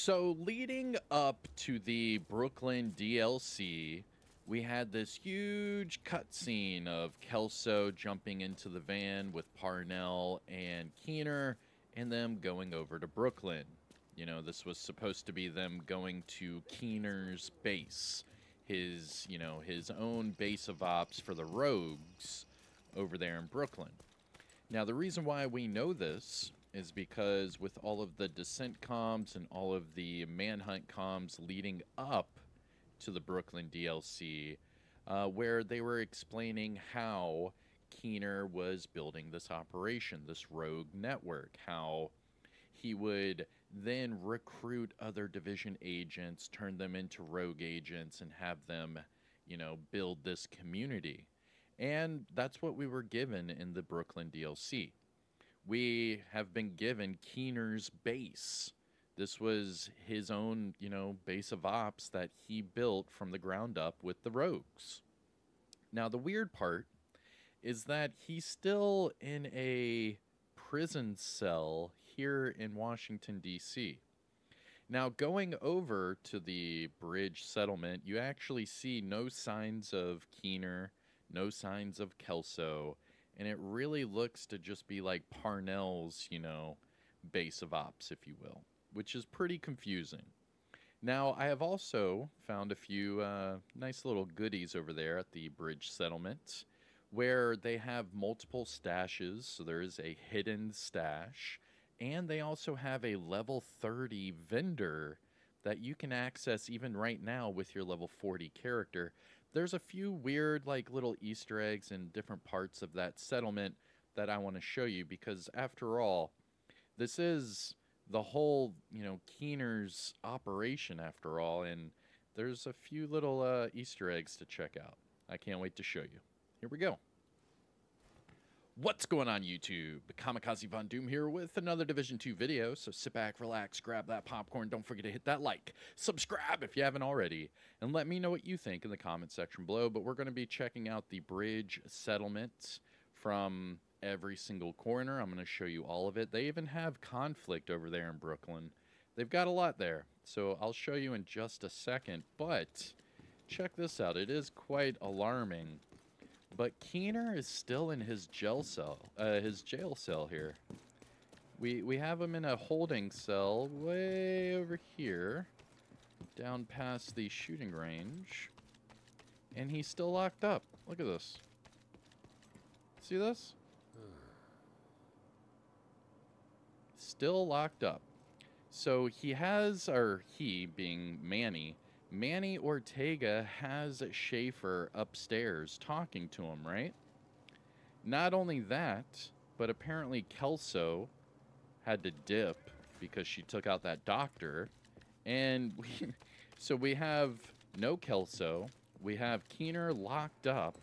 So leading up to the Brooklyn DLC, we had this huge cutscene of Kelso jumping into the van with Parnell and Keener and them going over to Brooklyn. You know, this was supposed to be them going to Keener's base, his own base of ops for the rogues over there in Brooklyn. Now, the reason why we know this is because with all of the Descent comms and all of the Manhunt comms leading up to the Brooklyn DLC, where they were explaining how Keener was building this operation, this rogue network, how he would then recruit other division agents, turn them into rogue agents, and have them, build this community. And that's what we were given in the Brooklyn DLC. We have been given Keener's base. This was his own, base of ops that he built from the ground up with the rogues. Now, the weird part is that he's still in a prison cell here in Washington, D.C. Now, going over to the bridge settlement, you actually see no signs of Keener, no signs of Kelso, and it really looks to just be like Parnell's, base of ops, if you will, which is pretty confusing. Now, I have also found a few nice little goodies over there at the bridge settlement where they have multiple stashes. So there is a hidden stash, and they also have a level 30 vendor that you can access even right now with your level 40 character. There's a few weird little Easter eggs in different parts of that settlement that I want to show you because after all, this is the whole, Keener's operation after all, and there's a few little Easter eggs to check out. I can't wait to show you. Here we go. What's going on, YouTube? Kamikazevondoom here with another Division 2 video, so sit back, relax, grab that popcorn, don't forget to hit that like, subscribe if you haven't already, and let me know what you think in the comment section below. But we're going to be checking out the bridge settlement from every single corner. I'm going to show you all of it. They even have conflict over there in Brooklyn. They've got a lot there, so I'll show you in just a second, but check this out. It is quite alarming. But Keener is still in his jail cell here. We have him in a holding cell way over here, down past the shooting range, and he's still locked up. Look at this. See this? Still locked up. So he has, or he being Manny Ortega has Schaefer upstairs talking to him, right? Not only that, but apparently Kelso had to dip because she took out that doctor. And so we have no Kelso, we have Keener locked up,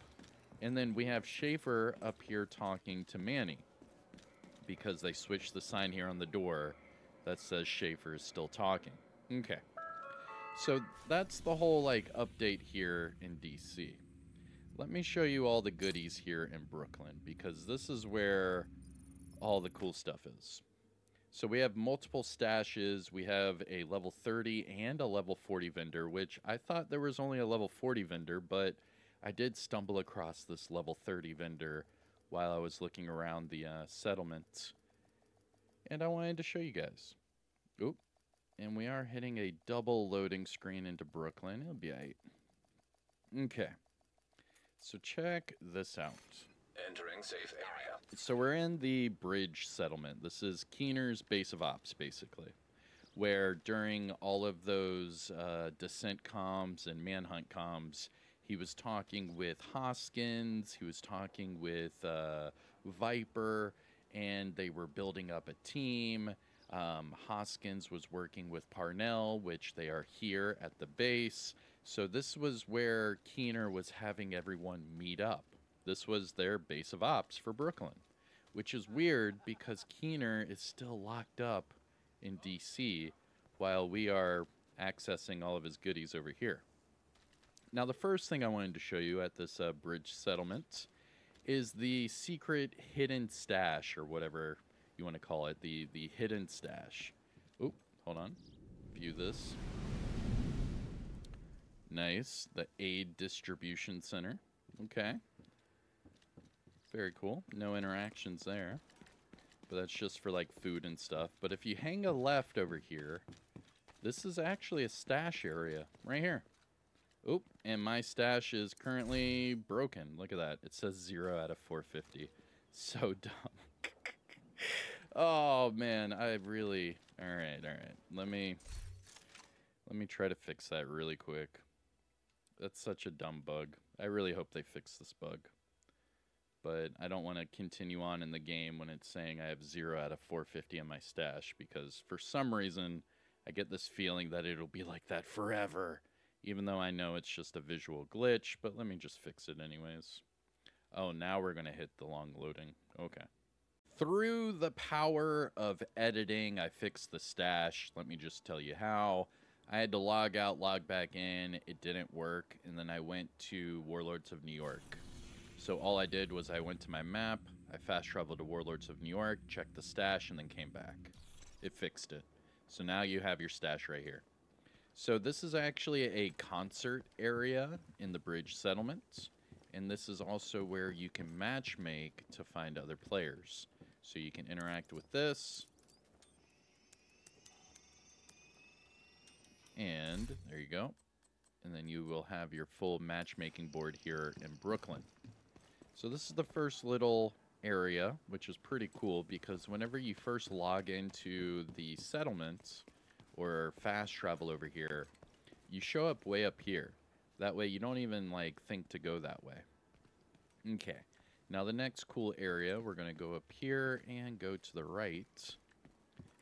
and then we have Schaefer up here talking to Manny because they switched the sign here on the door that says Schaefer is still talking. Okay. So that's the whole update here in DC. Let me show you all the goodies here in Brooklyn because this is where all the cool stuff is. So we have multiple stashes. We have a level 30 and a level 40 vendor, which I thought there was only a level 40 vendor, but I did stumble across this level 30 vendor while I was looking around the settlement. And I wanted to show you guys. Oop. And we are hitting a double loading screen into Brooklyn. It'll be alright. Okay. So check this out. Entering safe area. So we're in the bridge settlement. This is Keener's base of ops, basically. Where during all of those Descent comms and Manhunt comms, he was talking with Hoskins, he was talking with Viper, and they were building up a team. Hoskins was working with Parnell, which they are here at the base. So this was where Keener was having everyone meet up. This was their base of ops for Brooklyn, which is weird because Keener is still locked up in DC while we are accessing all of his goodies over here. Now, the first thing I wanted to show you at this bridge settlement is the secret hidden stash, or whatever you want to call it, the hidden stash. Oop, hold on. If you view this. Nice. The aid distribution center. Okay. Very cool. No interactions there. But that's just for like food and stuff. But if you hang a left over here, this is actually a stash area right here. Oop, and my stash is currently broken. Look at that. It says 0 out of 450. So dumb. Oh man, I really... Alright. Let me try to fix that really quick. That's such a dumb bug. I really hope they fix this bug. But I don't want to continue on in the game when it's saying I have 0 out of 450 in my stash, because for some reason I get this feeling that it'll be like that forever, even though I know it's just a visual glitch. But let me just fix it anyways. Oh, now we're going to hit the long loading. Okay. Through the power of editing, I fixed the stash. Let me just tell you how. I had to log out, log back in. It didn't work, and then I went to Warlords of New York. So all I did was I went to my map, I fast traveled to Warlords of New York, checked the stash, and then came back. It fixed it. So now you have your stash right here. So this is actually a concert area in the bridge settlement, and this is also where you can matchmake to find other players. So you can interact with this, and there you go. And then you will have your full matchmaking board here in Brooklyn. So this is the first little area, which is pretty cool, because whenever you first log into the settlement or fast travel over here, you show up way up here. That way you don't even like think to go that way. Okay. Now the next cool area, we're going to go up here and go to the right,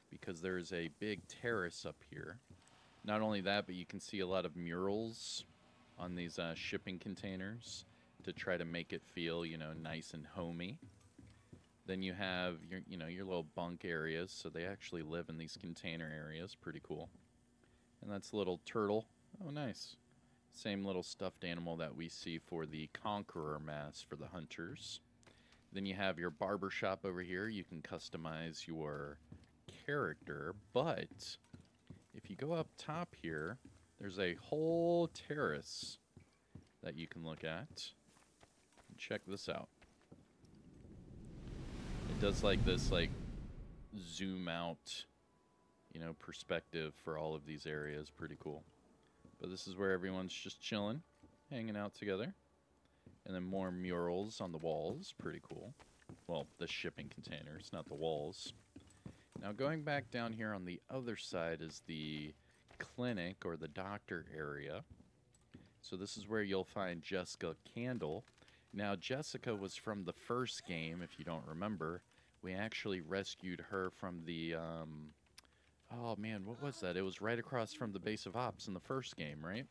because there's a big terrace up here. Not only that, but you can see a lot of murals on these shipping containers to try to make it feel, you know, nice and homey. Then you have your, you know, your little bunk areas, so they actually live in these container areas. Pretty cool. And that's a little turtle. Oh, nice. Same little stuffed animal that we see for the Conqueror mask for the hunters. Then you have your barber shop over here. You can customize your character, but if you go up top here, there's a whole terrace that you can look at. Check this out. It does like this like zoom out, you know, perspective for all of these areas. Pretty cool. But this is where everyone's just chilling, hanging out together. And then more murals on the walls. Pretty cool. Well, the shipping containers, not the walls. Now going back down here on the other side is the clinic or the doctor area. So this is where you'll find Jessica Candle. Now Jessica was from the first game, if you don't remember. We actually rescued her from the, oh man, what was that? It was right across from the base of ops in the first game, right?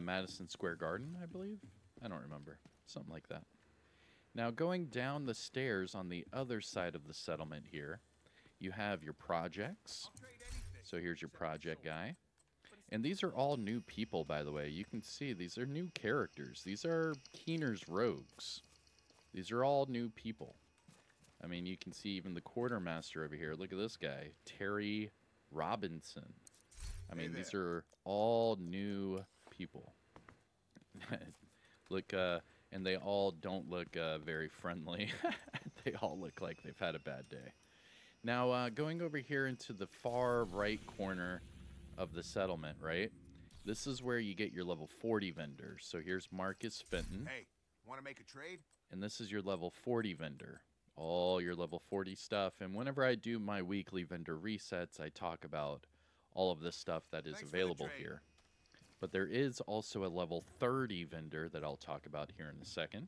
Madison Square Garden, I believe? I don't remember. Something like that. Now going down the stairs on the other side of the settlement here, you have your projects. So here's your project guy. And these are all new people, by the way. You can see these are new characters. These are KEENER'S rogues. These are all new people. I mean, you can see even the quartermaster over here. Look at this guy, Terry Robinson. I mean, these are all new people. Look, and they all don't look very friendly. They all look like they've had a bad day. Now, going over here into the far right corner of the settlement, right? This is where you get your level 40 vendors. So here's Marcus Fenton. Hey, want to make a trade? And this is your level 40 vendor. All your level 40 stuff. And whenever I do my weekly vendor resets, I talk about all of this stuff that is available here. But there is also a level 30 vendor that I'll talk about here in a second.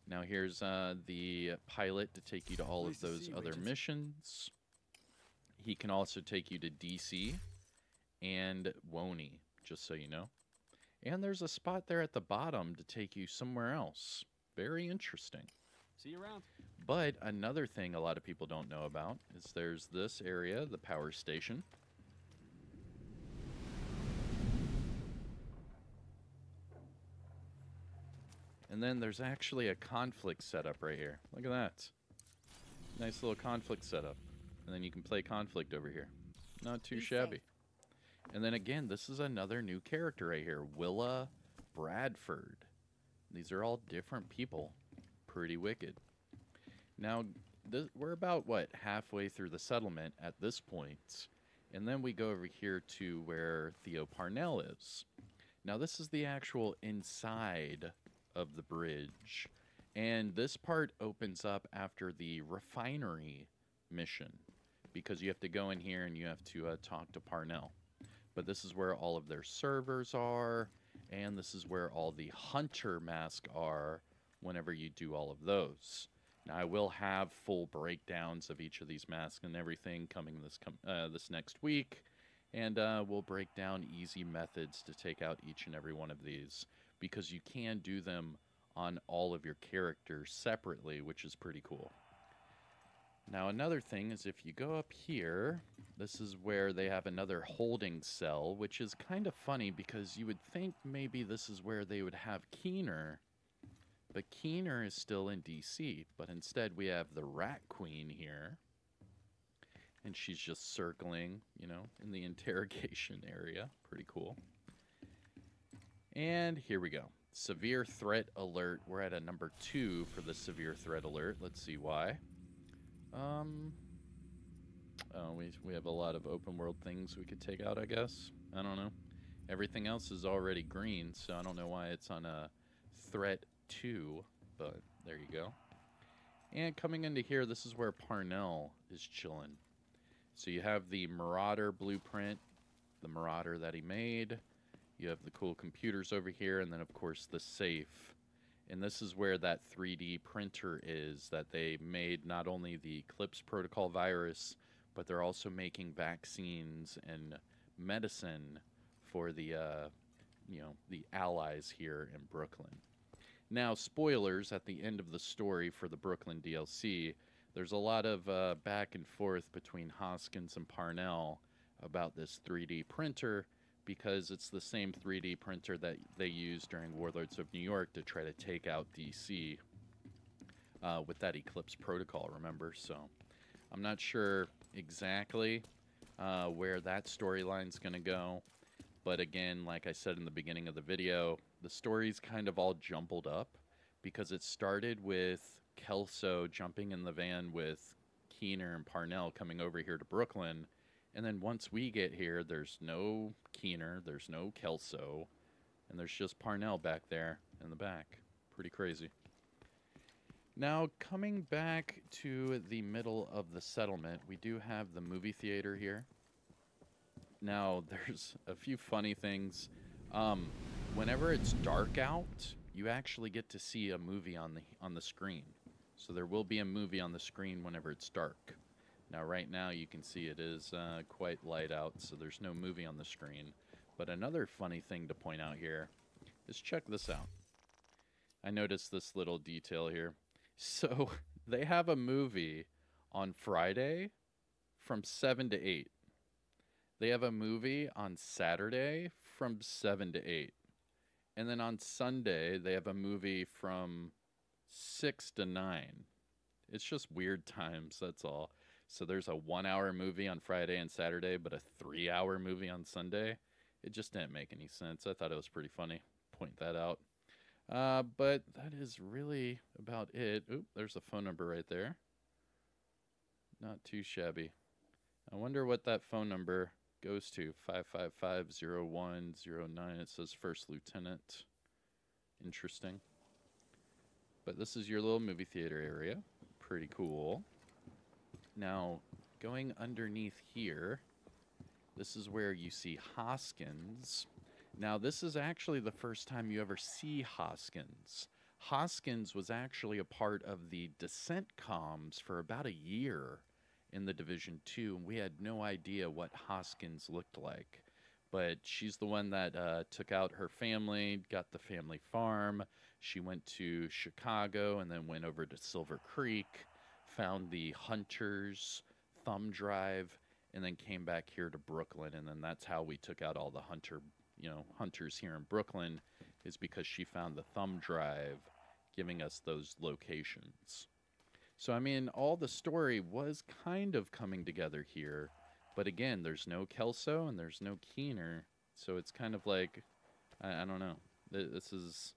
Now here's the pilot to take you to all of those other missions. He can also take you to DC and Woney, just so you know. And there's a spot there at the bottom to take you somewhere else. Very interesting. See you around. But another thing a lot of people don't know about is there's this area, the power station. And then there's actually a conflict setup right here. Look at that. Nice little conflict setup. And then you can play conflict over here. Not too Be shabby. safe. And then again, this is another new character right here, Willa Bradford. These are all different people. Pretty wicked. Now, we're about, what, halfway through the settlement at this point. And then we go over here to where Theo Parnell is. Now, this is the actual inside of the bridge. And this part opens up after the refinery mission. Because you have to go in here and you have to talk to Parnell. But this is where all of their servers are. And this is where all the hunter masks are whenever you do all of those. Now, I will have full breakdowns of each of these masks and everything coming this next week. And we'll break down easy methods to take out each and every one of these. Because you can do them on all of your characters separately, which is pretty cool. Now, another thing is if you go up here, this is where they have another holding cell, which is kind of funny because you would think maybe this is where they would have Keener. But Keener is still in DC, but instead we have the Rat Queen here. And she's just circling, you know, in the interrogation area. Pretty cool. And here we go. Severe threat alert. We're at a number 2 for the severe threat alert. Let's see why. Oh, we have a lot of open world things we could take out, I guess. I don't know. Everything else is already green, so I don't know why it's on a threat 2, but there you go. And coming into here, this is where Parnell is chilling. So you have the Marauder blueprint, the Marauder that he made. You have the cool computers over here, and then, of course, the safe. And this is where that 3D printer is that they made not only the Eclipse Protocol virus, but they're also making vaccines and medicine for the, the allies here in Brooklyn. Now, spoilers at the end of the story for the Brooklyn DLC, there's a lot of back and forth between Hoskins and Parnell about this 3D printer, because it's the same 3D printer that they used during Warlords of New York to try to take out DC with that Eclipse Protocol, remember? So I'm not sure exactly where that storyline's going to go. But again, like I said in the beginning of the video, the story's kind of all jumbled up because it started with Kelso jumping in the van with Keener and Parnell coming over here to Brooklyn. And then once we get here, there's no Keener, there's no Kelso, and there's just Parnell back there in the back. Pretty crazy. Now, coming back to the middle of the settlement, we do have the movie theater here. Now, there's a few funny things. Whenever it's dark out, you actually get to see a movie on the screen. So there will be a movie on the screen whenever it's dark. Now, right now, you can see it is quite light out, so there's no movie on the screen. But another funny thing to point out here is check this out. I noticed this little detail here. So they have a movie on Friday from 7 to 8. They have a movie on Saturday from 7 to 8. And then on Sunday, they have a movie from 6 to 9. It's just weird times, that's all. So there's a 1-hour movie on Friday and Saturday, but a 3-hour movie on Sunday. It just didn't make any sense. I thought it was pretty funny. Point that out. But that is really about it. Oop, there's a phone number right there. Not too shabby. I wonder what that phone number goes to. 555-0109. It says First Lieutenant. Interesting. But this is your little movie theater area. Pretty cool. Now, going underneath here, this is where you see Hoskins. Now, this is actually the first time you ever see Hoskins. Hoskins was actually a part of the Descent comms for about a year in the Division 2, and we had no idea what Hoskins looked like. But she's the one that took out her family, got the family farm. She went to Chicago and then went over to Silver Creek, found the Hunter's thumb drive, and then came back here to Brooklyn. And then that's how we took out all the hunters here in Brooklyn, is because she found the thumb drive giving us those locations. So, I mean, all the story was kind of coming together here But again, there's no Kelso and there's no Keener, so it's kind of like, I don't know. This is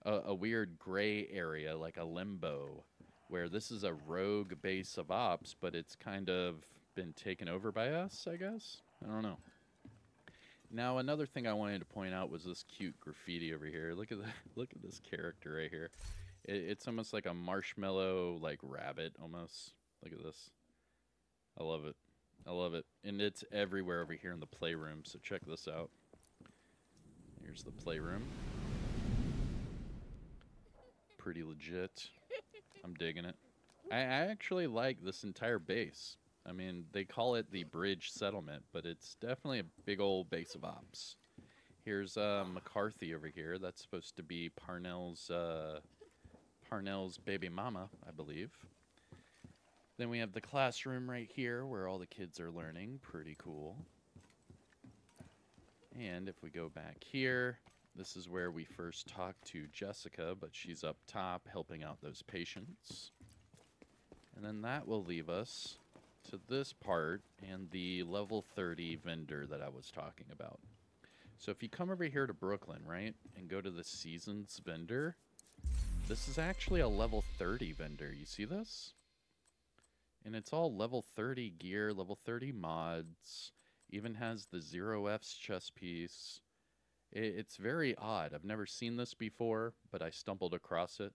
a weird gray area, like a limbo, where this is a rogue base of ops, but it's kind of been taken over by us, I guess? I don't know. Now, another thing I wanted to point out was this cute graffiti over here. Look at the, look at this character right here. It's almost like a marshmallow, like rabbit, almost. Look at this. I love it. I love it. And it's everywhere over here in the playroom, so check this out. Here's the playroom. Pretty legit. I'm digging it. I actually like this entire base. I mean, they call it the bridge settlement, but it's definitely a big old base of ops. Here's McCarthy over here. That's supposed to be Parnell's baby mama, I believe. Then we have the classroom right here where all the kids are learning. Pretty cool. And if we go back here, this is where we first talked to Jessica, but she's up top helping out those patients. And then that will leave us to this part and the level 30 vendor that I was talking about. So if you come over here to Brooklyn, right, and go to the Seasons vendor, this is actually a level 30 vendor. You see this? And it's all level 30 gear, level 30 mods, even has the 0F's chest piece. It's very odd. I've never seen this before, but I stumbled across it.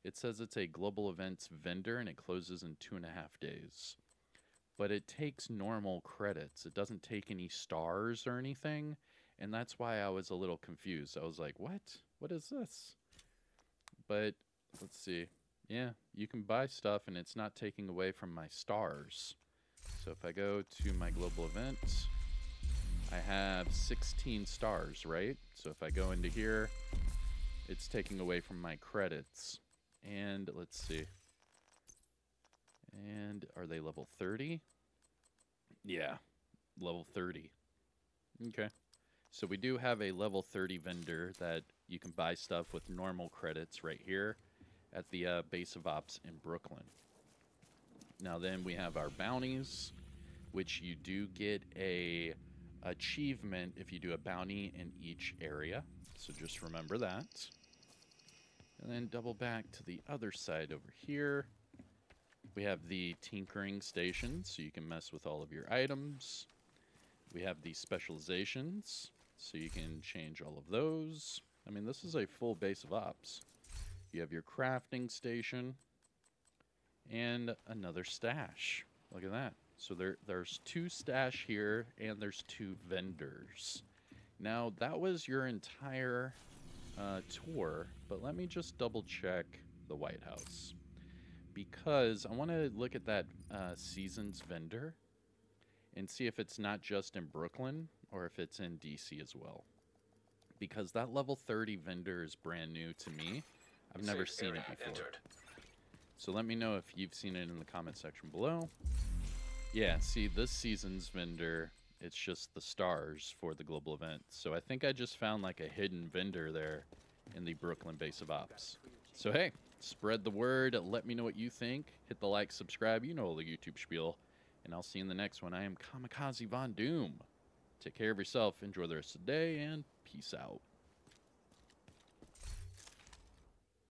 It says it's a global events vendor and it closes in 2.5 days. But it takes normal credits. It doesn't take any stars or anything. And that's why I was a little confused. I was like, what? What is this? But let's see. Yeah, you can buy stuff and it's not taking away from my stars. So if I go to my global event, I have 16 stars, right? So if I go into here, it's taking away from my credits. And let's see. And are they level 30? Yeah, level 30. Okay. So we do have a level 30 vendor that you can buy stuff with normal credits right here at the base of ops in Brooklyn. Now then we have our bounties, which you do get a achievement if you do a bounty in each area. So just remember that. And then double back to the other side over here. We have the tinkering station, so you can mess with all of your items. We have the specializations, so you can change all of those. I mean, this is a full base of ops. You have your crafting station and another stash. Look at that. So there's 2 stash here and there's 2 vendors. Now, that was your entire tour, but let me just double check the White House. Because I want to look at that Seasons vendor and see if it's not just in Brooklyn or if it's in DC as well. Because that level 30 vendor is brand new to me. I've never seen it before. Entered. So let me know if you've seen it in the comment section below. Yeah, see, this Seasons vendor, it's just the stars for the global event. So I think I just found like a hidden vendor there in the Brooklyn base of ops. So hey, spread the word. Let me know what you think. Hit the like, subscribe. You know all the YouTube spiel. And I'll see you in the next one. I am Kamikazevondoom. Take care of yourself. Enjoy the rest of the day. And peace out.